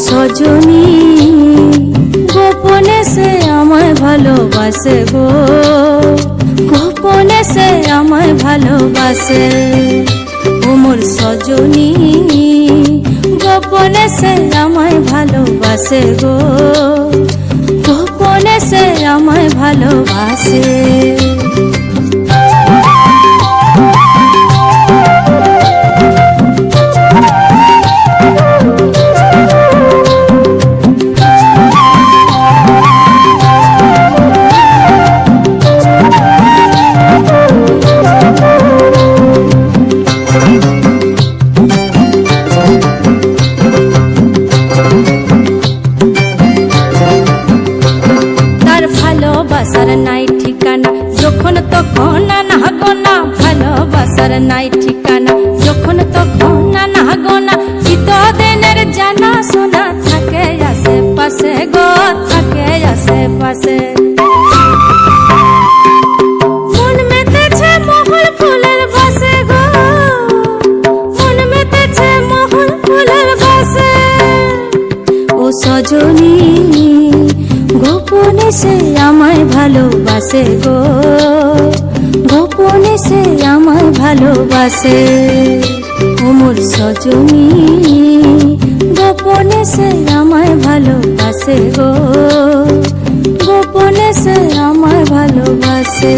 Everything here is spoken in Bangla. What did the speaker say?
সজনী গোপনে সে আমায় ভালোবাসে গো, গোপনে সে আমায় ভালোবাসে। ও মোর সজনী গোপনে সে আমায় ভালোবাসে গো, গোপনে সে আমায় ভালোবাসে। ভালোবাসার নাই ঠিকানা যখন তখন না গোনা, ভালোবাসার নাই ঠিকানা যখন তখন না গোনা। চিতদিনের জানা শোনা থাকে আশেপাশে গো, থাকে আশেপাশে। মন মেতেছে মহুল ফুলের বাসে গো, মন মেতেছে মহুল ফুলের বাসে। ও সজনী গোপনে সে আমায় ভালোবাসে গো, গোপনে সে আমায় ভালোবাসে। ও মোর সজনী গোপনে সে আমায় ভালোবাসে গো, গোপনে সে আমায় ভালোবাসে।